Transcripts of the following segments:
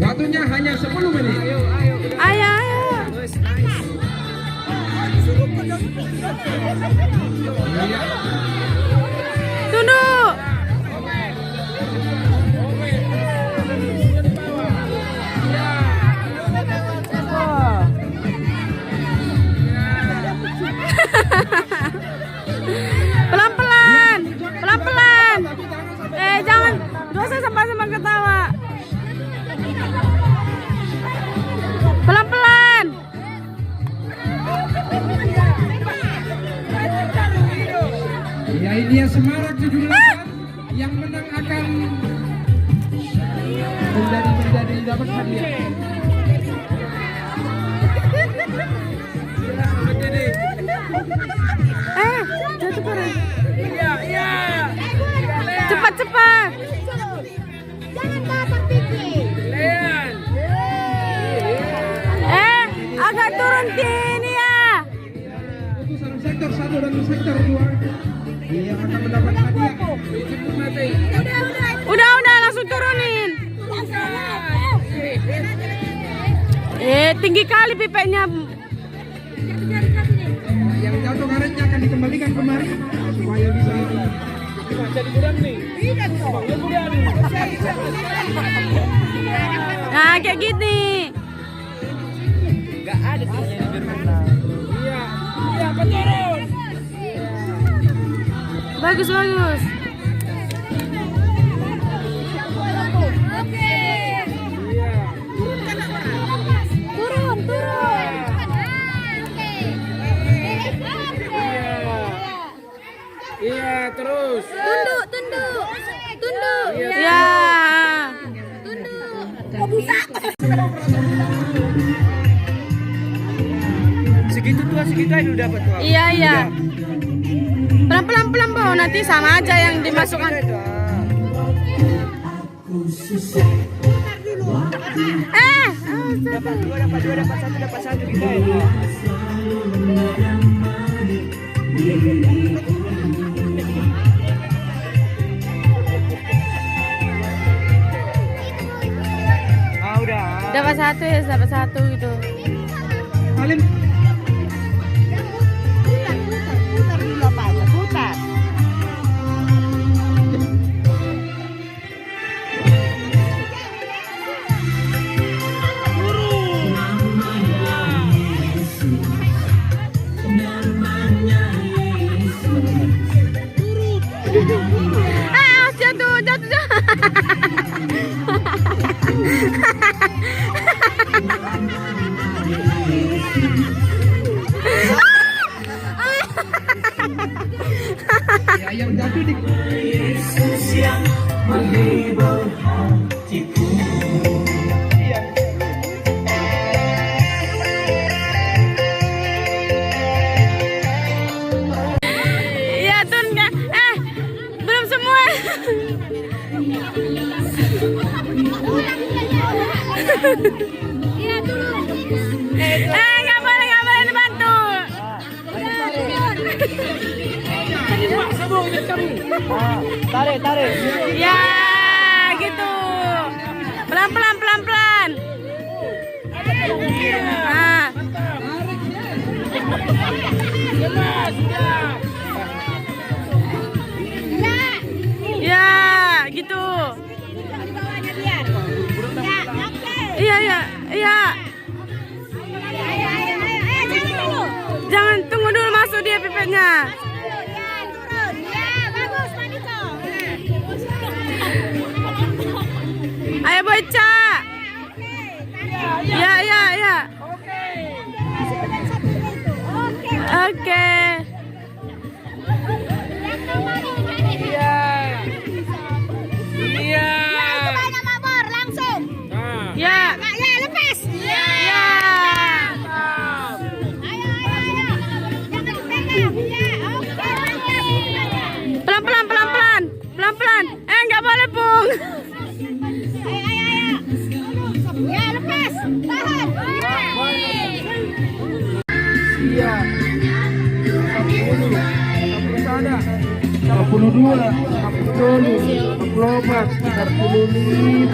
Waktunya hanya 10 menit. Ayo. Tunduk. Pelan-pelan. Jangan, gak usah sampai ketawa. Pelan-pelan. Ya, ini ya Semarak 78 yang menang akan menjadi dapat hadiah. Jatuh kurang. Iya. Cepat. Jangan bapak pikir. Lean. Agak turun sini ya. Untuk sektor 1 dan sektor 2 yang akan mendapat hadiah. Udah langsung turunin. Tinggi kali pipetnya. Yang jatuh karetnya akan dikembalikan kemari supaya bisa Nah, kayak gini. Enggak ada sih yang bermenang. Iya, betul. Bagus. Turun. Iya, terus. Tunduk. Ya. Segitu aja udah dapat tuh. Iya. Pelan-pelan Bo, nanti sama aja yang dimasukkan. Dapat dua, dapat satu kita itu. Udah. Dapat satu gitu. Salim. Putar dulu apa aja, putar. Jatuh. Ya, yang jatuh di Yesus yang menghibur hatiku. Iya, turun nggak? Belum semua. Iya, turun. Nggak boleh dibantu. Tarik. Ya, gitu. Pelan-pelan. Nah. Ya, gitu. Di bawahnya dia. Ya, oke. Iya. Ayo, jangan dulu. Jangan, tunggu dulu masuk dia pipetnya. Ya, turun. Ya, bagus, Maniko. Ayo Boca. Ya. Oke. Iya. Itu banyak mabor, langsung. Ya. Ya, lepas. Ya. Ya. Ayo. Jangan dipegang. Ya, oke. Pelan-pelan. Nggak boleh, Bung. Ayo. Ya, lepas. Tahan. Iya. 52, 60, 64, 45.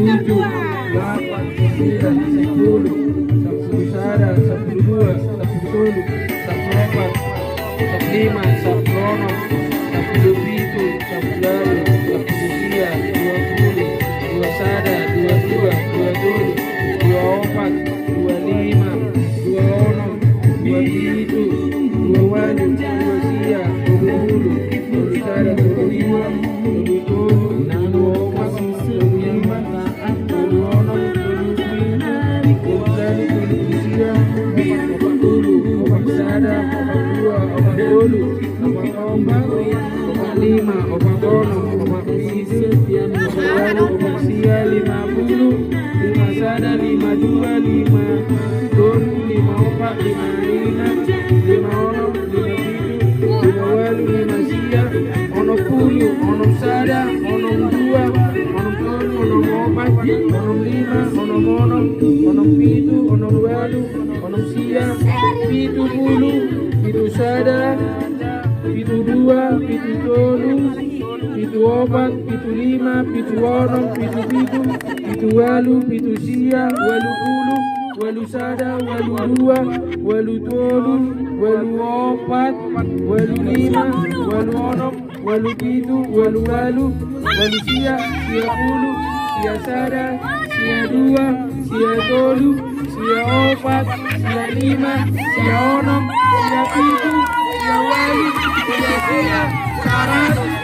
tujuh, delapan, sembilan, sepuluh, sepuluh sada, sepuluh dua, sepuluh tolu, sepuluh empat, sepuluh lima, sepuluh enam, sepuluh pitu, sepuluh lalu, sepuluh sia, 20, dua sada, dua dua, dua tolu, dua empat, dua lima, dua enam, dua pitu, dua walu, dua sia, 20, dua sada, dua lima, dua tolu, dua empat, dua lima, dua enam, dua sia, opat tolu, opat sada, opat dua, opat tolu, opat empat, opat lima, opat enam, opat pitu, opat walu, opat sia, 50, lima sada, 52, lima tolu, lima opat, lima lima, lima enam, lima pitu, lima walu, lima sia, onom puluh, onom sada, onom dua, onom tolu, onom opat, onom lima, onom enam, onom pitu, onom walu, onom sia, pitu puluh, pitu sada, pitu dua, pitu tolu, pitu opat, pitu lima, pitu enam, pitu pitu, pitu walu, pitu sia, walu puluh, walu sada, walu dua, walu tolu, walu opat, walu lima, walu enam, walu pitu, walu walu, walu sia, sia puluh, sia sada, sia dua, sia tolu, sia opat, sia lima, sia enam, sia pitu, sia walu, sia sia, 100.